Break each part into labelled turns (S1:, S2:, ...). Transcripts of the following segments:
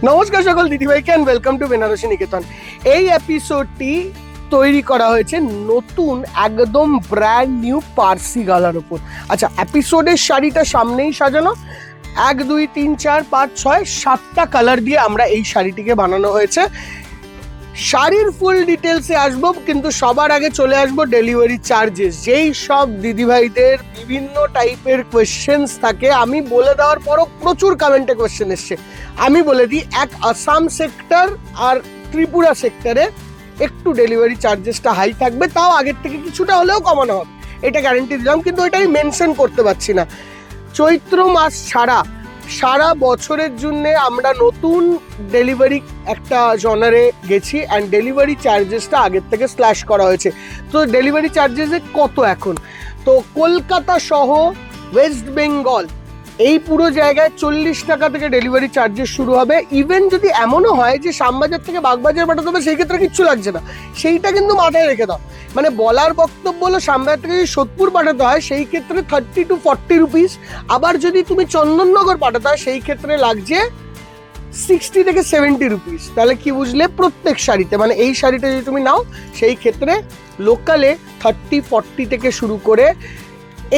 S1: নমস্কার সকল দিদিভাইকে এন্ড ওয়েলকাম টু বেনারসি নিকেতন। এই এপিসোডটি তৈরি করা হয়েছে নতুন একদম ব্র্যান্ড নিউ পার্সি গালার উপর। আচ্ছা, এপিসোডের শাড়িটা সামনেই সাজানো, 1 2 3 4 5 6 7টা কালার দিয়ে আমরা এই শাড়িটিকে বানানো হয়েছে। শাড়ির ফুল ডিটেলসে আসবো, কিন্তু সবার আগে চলে আসবো ডেলিভারি চার্জেস। যেই সব দিদিভাইদের বিভিন্ন টাইপের কোয়েশ্চেন্স থাকে, আমি বলে দেওয়ার পরও প্রচুর কমেন্টে কোয়েশ্চেন এসছে, আমি বলে দিই, এক আসাম সেক্টর আর ত্রিপুরা সেক্টরে একটু ডেলিভারি চার্জেসটা হাই থাকবে, তাও আগের থেকে কিছুটা হলেও কমানো হবে, এটা গ্যারান্টি দিলাম। কিন্তু এটা আমি মেনশন করতে পারছি না। চৈত্র মাস ছাড়া সারা বছরের জন্য আমরা নতুন ডেলিভারি একটা জনারে গেছি অ্যান্ড ডেলিভারি চার্জেসটা আগের থেকে স্ল্যাশ করা হয়েছে। তো ডেলিভারি চার্জেসে কত এখন, তো কলকাতা সহ ওয়েস্ট বেঙ্গল এই পুরো জায়গায় 40 টাকা থেকে ডেলিভারি চার্জেস শুরু হবে। ইভেন যদি এমনও হয় যে শ্যামবাজার থেকে বাগবাজার পাঠাতে হবে, সেই ক্ষেত্রে কিচ্ছু লাগছে না, সেইটা কিন্তু মাথায় রেখে দাও। মানে বলার বক্তব্য হলো, শ্যামবাজার থেকে যদি সোদপুর পাঠাতে হয় সেই ক্ষেত্রে 30 to 40 রুপিস। আবার যদি তুমি চন্দননগর পাঠাতে হয় সেই ক্ষেত্রে লাগছে 60 থেকে 70 রুপিস। তাহলে কি বুঝলে, প্রত্যেক শাড়িতে, মানে এই শাড়িটা যদি তুমি নাও সেই ক্ষেত্রে লোকালে 30-40 থেকে শুরু করে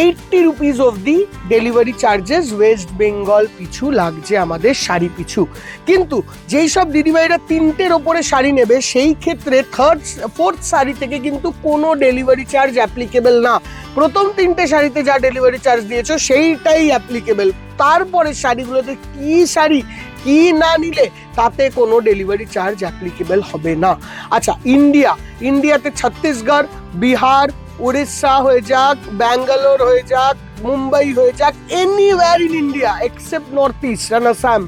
S1: 80 রুপিস অবধি ডেলিভারি চার্জেস ওয়েস্ট বেঙ্গল পিছু লাগছে আমাদের শাড়ি পিছু। কিন্তু যেই সব দিদিভাইরা 3টের ওপরে শাড়ি নেবে সেই ক্ষেত্রে 4th শাড়ি থেকে কিন্তু কোনো ডেলিভারি চার্জ অ্যাপ্লিকেবল না। প্রথম 3টে শাড়িতে যা ডেলিভারি চার্জ দিয়েছো সেইটাই অ্যাপ্লিকেবল। তারপরে শাড়িগুলোতে কি শাড়ি কি না নিলে তাতে কোনো ডেলিভারি চার্জ অ্যাপ্লিকেবল হবে না। আচ্ছা, ইন্ডিয়াতে ছত্তিশগড়, বিহার, উড়িষ্যা হয়ে যাক, ব্যাঙ্গালোর হয়ে যাক, মুম্বাই হয়ে যাক, anywhere in India except north east and Assam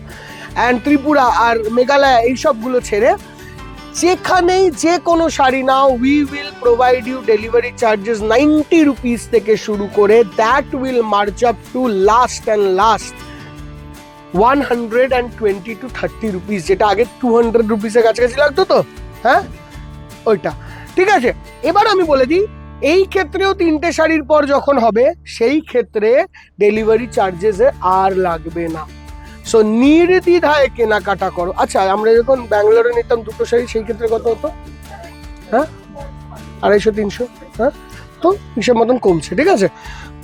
S1: and Tripura আর মেঘালয়, এই সবগুলো ছেড়ে যেখানেই যে কোনো শাড়ি নাও, we will provide you delivery charges 90 rupees থেকে শুরু করে that will march up to last 120 to 30 rupees, যেটা আগে 200 রুপিসের কাছাকাছি লাগতো। তো হ্যাঁ, ওইটা ঠিক আছে। এবার আমি বলে দিই, এই ক্ষেত্রেও 3টে শাড়ির পর যখন হবে সেই ক্ষেত্রে ডেলিভারি চার্জেসে আর লাগবে না। সো নির্দ্বিধায় কেনাকাটা করো। আচ্ছা, আমরা যখন ব্যাঙ্গালোরে নিতাম 2টো শাড়ি, সেই ক্ষেত্রে কত হতো? হ্যাঁ, 250-300। হ্যাঁ, তো হিসেব মতন কমছে, ঠিক আছে।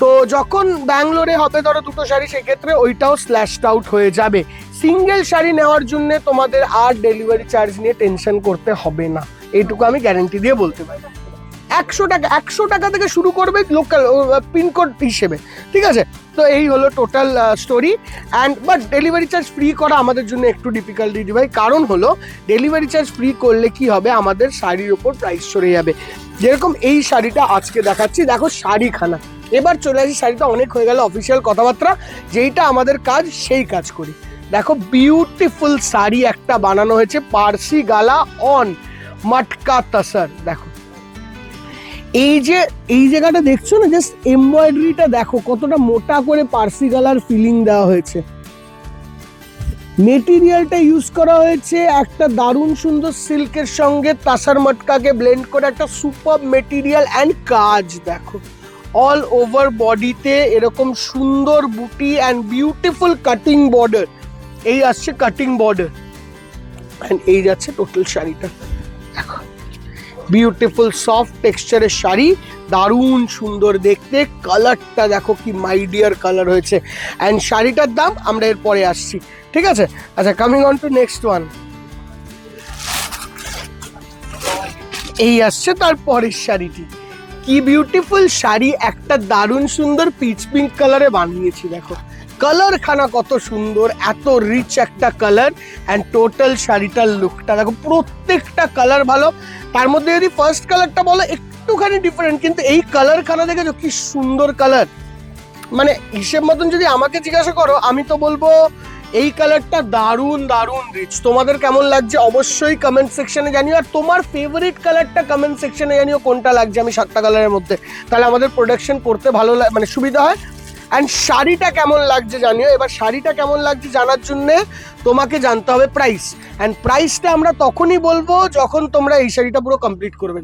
S1: তো যখন ব্যাঙ্গালোরে হবে ধরো 2টো শাড়ি, সেই ক্ষেত্রে ওইটাও স্ল্যাশড আউট হয়ে যাবে। সিঙ্গেল শাড়ি নেওয়ার জন্য তোমাদের আর ডেলিভারি চার্জ নিয়ে টেনশন করতে হবে না, এইটুকু আমি গ্যারান্টি দিয়ে বলতে পারি। 100 টাকা থেকে শুরু করবে লোকাল পিনকোড হিসেবে, ঠিক আছে। তো এই হলো total story. But delivery charge free করা আমাদের জন্য একটু ডিফিকাল্ট দিদিভাই, কারণ হলো ডেলিভারি চার্জ ফ্রি করলে কি হবে, আমাদের শাড়ির ওপর প্রাইস সরে যাবে। যেরকম এই শাড়িটা আজকে দেখাচ্ছি, দেখো শাড়িখানা। এবার চলে আসি, শাড়িটা অনেক হয়ে গেল অফিসিয়াল কথাবার্তা, যেইটা আমাদের কাজ সেই কাজ করি। দেখো, বিউটিফুল শাড়ি একটা বানানো হয়েছে, পার্সি গালা অন মটকা তসর। দেখো এই জায়গাটা দেখছো না, জাস্ট এমব্রয়ডারিটা দেখো কতটা মোটা করে পার্সি গালার ফিলিং দেওয়া হয়েছে। মেটেরিয়ালটা ইউজ করা হয়েছে একটা দারুণ সুন্দর সিল্কের সঙ্গে তাসার মটকাকে ব্লেন্ড করে একটা সুপার মেটেরিয়াল অ্যান্ড কাজ। দেখো অল ওভার বডিতে এরকম সুন্দর বুটি অ্যান্ড বিউটিফুল কাটিং বর্ডার, এই আসছে কাটিং বর্ডার অ্যান্ড এই যাচ্ছে টোটাল শাড়িটা। দেখো বিউটিফুল সফট টেক্সচারের শাড়ি, দারুণ সুন্দর দেখতে, কালারটা দেখো কি মাই ডিয়ার কালার হয়েছে। অ্যান্ড শাড়িটার দাম আমরা এর পরে আসছি, ঠিক আছে। আচ্ছা, coming on to next one, এই আসছে তার পরের শাড়িটি। কি বিউটিফুল শাড়ি, একটা দারুণ সুন্দর পিচ পিঙ্ক কালারে বানিয়েছি। দেখো কালার খানা কত সুন্দর, এত রিচ একটা কালার অ্যান্ড টোটাল শাড়িটার লুকটা দেখো, প্রত্যেকটা কালার ভালো। তার মধ্যে যদি ফার্স্ট কালারটা বলো একটুখানি ডিফারেন্ট, কিন্তু এই কালার খানা দেখেছো কি সুন্দর কালার। মানে হিসেব মতন যদি আমাকে জিজ্ঞাসা করো, আমি তো বলবো এই কালারটা দারুণ দারুণ রিচ। তোমাদের কেমন লাগছে অবশ্যই কমেন্ট সেকশনে জানিও, আর তোমার ফেভারিট কালারটা কমেন্ট সেকশনে জানিও কোনটা লাগছে আমি 7টা কালারের মধ্যে, তাহলে আমাদের প্রোডাকশন করতে ভালো মানে সুবিধা হয়। অ্যান্ড শাড়িটা কেমন লাগছে জানিও। এবার শাড়িটা কেমন লাগছে জানার জন্য তোমাকে জানতে হবে প্রাইস, অ্যান্ড প্রাইসটা আমরা তখনই বলবো যখন তোমরা এই শাড়িটা পুরো কমপ্লিট করবে।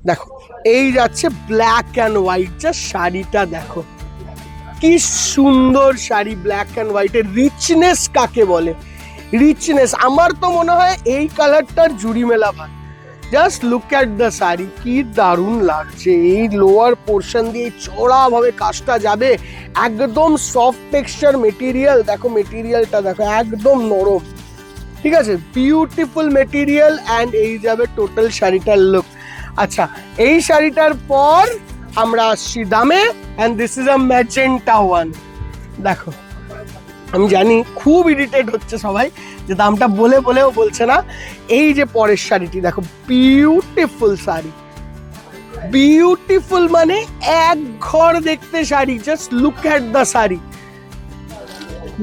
S1: দেখো এই যাচ্ছে ব্ল্যাক অ্যান্ড হোয়াইট, যা শাড়িটা দেখো কি সুন্দর শাড়ি, ব্ল্যাক অ্যান্ড হোয়াইটের রিচনেস কাকে বলে, রিচনেস, আমার তো মনে হয় এই কালারটার জুড়ি মেলা ভাই। Just look at the sari, কি দারুণ লাগছে। এই লোয়ার পোর্শন দিয়ে চড়া ভাবে কাজটা যাবে, একদম সফট টেক্সচার মেটেরিয়াল। দেখো মেটেরিয়ালটা দেখো, একদম নরম, ঠিক আছে, বিউটিফুল মেটেরিয়াল। অ্যান্ড এই যাবে টোটাল শাড়িটার লুক। আচ্ছা, এই শাড়িটার পর আমরা আসছি দামে। And this is a magenta one. দেখো, আমি জানি খুব ইরিটেট হচ্ছে সবাই যে দামটা বলেও বলছে না। এই যে পরের শাড়িটি দেখো, বিউটিফুল শাড়ি, বিউটিফুল মানে এক ঘর দেখতে sari. Just look at the sari,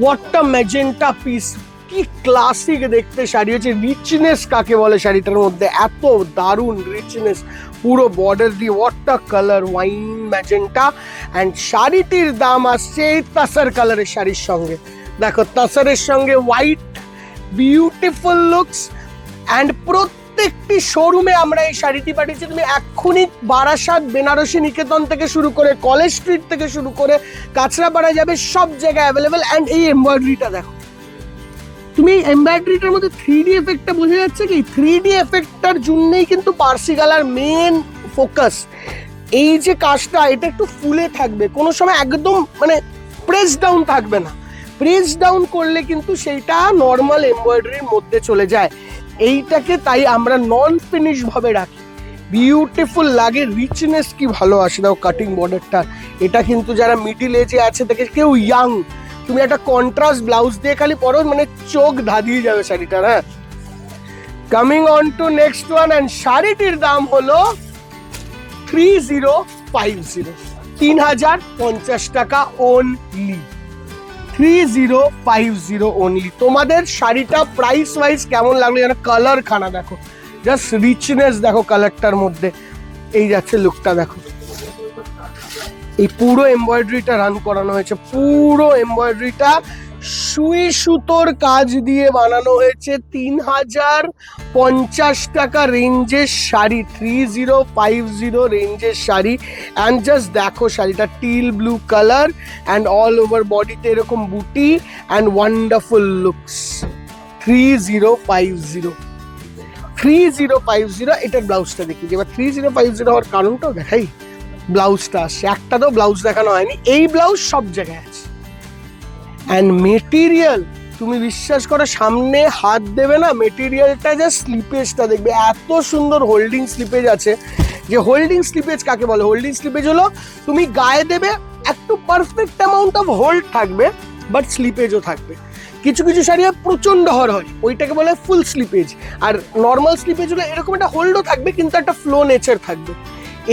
S1: what a magenta piece, কি ক্লাসিক দেখতে শাড়ি হচ্ছে। রিচনেস কাকে বলে শাড়িটার মধ্যে, এত দারুণ রিচনেস, পুরো বর্ডার দিয়ে, what a colour, wine magenta. And শাড়িটির দাম আসছে এই তাসার কালারের শাড়ির সঙ্গে। দেখো তাসারের সঙ্গে হোয়াইট, বিউটিফুল লুকস। অ্যান্ড প্রত্যেকটি শোরুমে আমরা এই শাড়িটি পাঠিয়েছি। তুমি এক্ষুনি বারাসাত, বেনারসি নিকেতন থেকে শুরু করে কলেজ স্ট্রিট থেকে শুরু করে কাঁচরাপাড়া যাবে, সব জায়গায় অ্যাভেলেবেল। অ্যান্ড এই এমব্রয়ডারিটা দেখো, তুমি এমব্রয়ডারিটার মধ্যে 3D এফেক্টটা বোঝা যাচ্ছে কি? 3D এফেক্টটার জন্যই কিন্তু পার্সি গালার মেন ফোকাস। এই যে কাজটা, এটা একটু ফুলে থাকবে, কোনো সময় একদম মানে প্রেস ডাউন থাকবে না। প্রেস ডাউন করলে কিন্তু সেইটা নর্মাল এমব্রয়ডারির মধ্যে চলে যায়। এইটাকে তাই আমরা নন ফিনিশ ভাবে রাখি, বিউটিফুল লাগে, রিচনেস কি ভালো আসে। দাও কাটিং বর্ডারটা, এটা কিন্তু যারা মিডিল এজে আছে থেকে কেউ ইয়াং, তুমি একটা কন্ট্রাস্ট ব্লাউজ দিয়ে খালি পরো, মানে চোখ ধাঁধিয়ে যাবে শাড়িটার। হ্যাঁ, coming on to next one. And শাড়িটির দাম হলো 3050, 3050 টাকা অনলি, 3050 অনলি। তোমাদের শাড়িটা প্রাইস ওয়াইজ কেমন লাগলো যেন? কালার খানা দেখো, জাস্ট রিচনেস দেখো কালারটার মধ্যে। এই যাচ্ছে লুকটা দেখো, এই পুরো এমব্রয়ডারিটা রান করানো হয়েছে, পুরো এমব্রয়ডারিটা সুই সুতোর কাজ দিয়ে বানানো হয়েছে। 3050 টাকা রেঞ্জের শাড়ি, 3050 রেঞ্জের শাড়ি। অ্যান্ড জাস্ট দেখো শাড়িটা, teal blue colour and all over বডিতে এরকম বুটি অ্যান্ড ওয়ান্ডারফুল লুকস। 3050 এটার ব্লাউজটা দেখি। এবার 3050 হওয়ার কারণটাও দেখাই। ব্লাউজটা আসছে, একটা তো ব্লাউজ দেখানো হয়নি, এই ব্লাউজ সব জায়গায় আছে। অ্যান্ড মেটেরিয়াল, তুমি বিশ্বাস করো, সামনে হাত দেবে না, মেটেরিয়ালটা জাস্ট স্লিপেজটা দেখবে, এত সুন্দর হোল্ডিং স্লিপেজ আছে। যে হোল্ডিং স্লিপেজ কাকে বলে? হোল্ডিং স্লিপেজ হলো তুমি গায়ে দেবে, একটু পারফেক্ট অ্যামাউন্ট অফ হোল্ড থাকবে, বাট স্লিপেজও থাকবে। কিছু কিছু শাড়ি প্রচন্ড হর হয়, ওইটাকে বলে ফুল স্লিপেজ। আর নর্মাল স্লিপেজ হলো এরকম একটা হোল্ডও থাকবে, কিন্তু একটা ফ্লো নেচার থাকবে।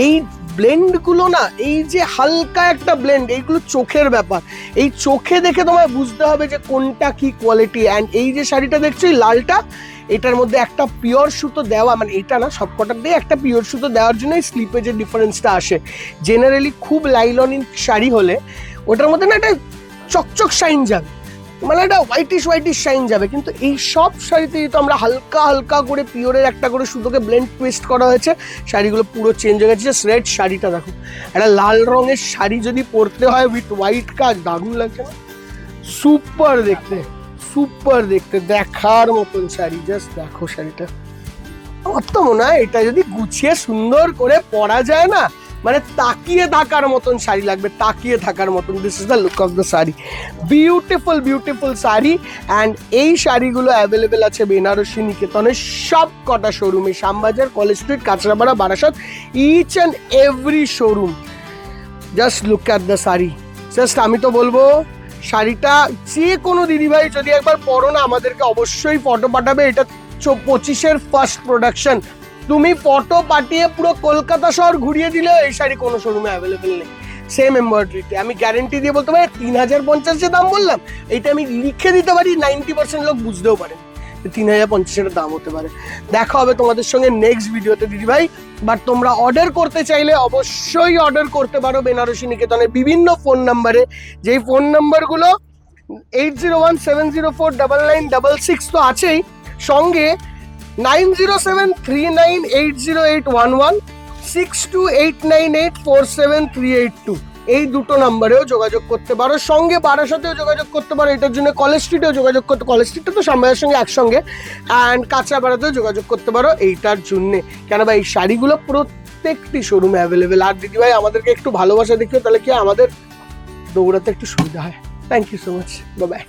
S1: এই ব্লেন্ডগুলো না, এই যে হালকা একটা ব্লেন্ড, এইগুলো চোখের ব্যাপার। এই চোখে দেখে তোমায় বুঝতে হবে যে কোনটা কি কোয়ালিটি। অ্যান্ড এই যে শাড়িটা দেখছো, এই লালটা, এটার মধ্যে একটা পিওর সুতো দেওয়া, মানে এটা না, সবকটার দিয়ে একটা পিওর সুতো দেওয়ার জন্য এই স্লিপেজের ডিফারেন্সটা আসে। জেনারেলি খুব লাইলনিন শাড়ি হলে ওটার মধ্যে না একটা চকচক শাইন যাবে, মানে একটা হোয়াইটিশ শাইন যাবে। কিন্তু এই সব শাড়িতে যেহেতু আমরা হালকা হালকা করে পিওরের একটা করে সুতোকে ব্লেন্ড টুইস্ট করা হয়েছে, শাড়িগুলো পুরো চেঞ্জ হয়ে গেছে। রেড শাড়িটা দেখো, একটা লাল রঙের শাড়ি যদি পরতে হয় উইথ হোয়াইট কাজ, দারুণ লাগছে না? সুপার দেখতে, সুপার দেখতে, দেখার মতন শাড়ি। জাস্ট দেখো শাড়িটা, আমার তো মনে হয় এটা যদি গুছিয়ে সুন্দর করে পরা যায় না, মানে তাকিয়ে থাকার মতন শাড়ি লাগবে, তাকিয়ে থাকার মতন। This is the look of the sari, beautiful beautiful sari. And এই শাড়িগুলো অ্যাভেলেবেল আছে বেনারসি নিকেতনের সব কটা শোরুমে, Shyambazar, college street, Kanchrapara, Barasat, each and every showroom. Just look at the sari. Just আমি তো বলবো শাড়িটা যে কোনো দিদিভাই যদি একবার পরো না, আমাদেরকে অবশ্যই ফটো পাঠাবে। এটা 25-এর ফার্স্ট প্রোডাকশন। তুমি ফটো পাঠিয়ে পুরো কলকাতা শহর ঘুরিয়ে দিলেও এই শাড়ি কোনো শোরুমে অ্যাভেলেবেল নেই। সেম এমব্রয়ডারিতে আমি গ্যারেন্টি দিয়ে বলতে পারি, 3050 যে দাম বললাম, এটা আমি লিখে দিতে পারি, 90% লোক বুঝতেও পারে 3050 দাম হতে পারে। দেখা হবে তোমাদের সঙ্গে নেক্সট ভিডিওতে দিদিভাই। বাট তোমরা অর্ডার করতে চাইলে অবশ্যই অর্ডার করতে পারো বেনারসি নিকেতনের বিভিন্ন ফোন নাম্বারে, যেই ফোন নাম্বারগুলো 8017049966 তো আছেই, সঙ্গে 9073980811, 6289847382 এই দুটো নাম্বারেও যোগাযোগ করতে পারো, সঙ্গে বারাসাতেও যোগাযোগ করতে পারো, এটার জন্য কলেজ স্ট্রিটেও যোগাযোগ করতে, কলেজ স্ট্রিটটা তো শ্যামবাজারের সঙ্গে একসঙ্গে, অ্যান্ড কাঁচরাপাড়াতেও যোগাযোগ করতে পারো এইটার জন্যে। কেন ভাই এই শাড়িগুলো প্রত্যেকটি শোরুমে অ্যাভেলেবেল। আর দিদিভাই আমাদেরকে একটু ভালোবাসা দেখিও, তাহলে কি আমাদের দৌড়াতে একটু সুবিধা হয়। Thank you so much, bye by.